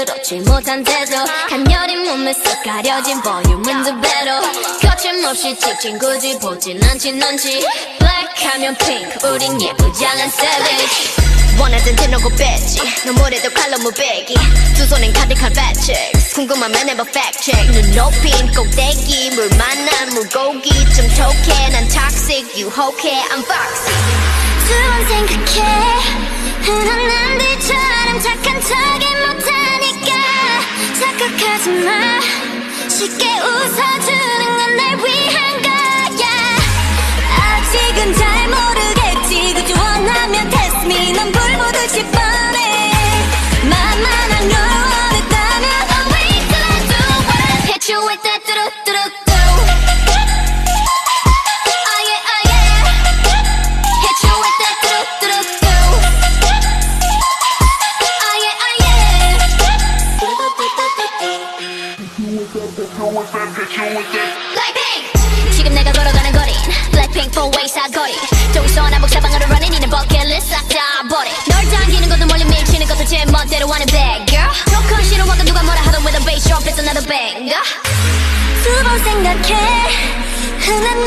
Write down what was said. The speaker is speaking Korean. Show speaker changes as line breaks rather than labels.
그렇지 못한 태도 간녀린 몸에 쏙 가려진 볼륨은 두 배로 거침없이 찍힌 굳이 보진 않지 넌지 블랙하면 핑크 우린 예쁘지 않은 savage 원하던 대놓고 뺐지 너무래도 칼로 무배기 두 손엔 가득한 fat checks 궁금하면 해봐 fact check 눈 높인 꼭대기 물 만난 물고기 좀 톡해 난 toxic 유혹해 I'm foxy 두 번 생각해 흔한 남들처럼 착한 척이 못하니까 착각하지 마 쉽게 웃어주는 건 날 위한 거야 아직은 잘 모르겠지 그저 원하면 test me 넌 불보듯이 뻔해 만만한 걸 원했다면 I'll wait till I do it Hit you with that 뚜루뚜루뚜 Oh yeah oh yeah Hit you with that 뚜루뚜루뚜 Oh yeah oh yeah BLACKPINK 지금 내가 걸어가는 거린 BLACKPINK 4-way 사거리 동서 남북 사방으로 running 이는 버킷리스트 싹 다 버려 널 당기는 것도 멀리 밀치는 것도 제 멋대로 하는 bad girl 조금 싫어하고 누가 뭐라 하던 with a bass drop it's another banger 두 번 생각해 흔한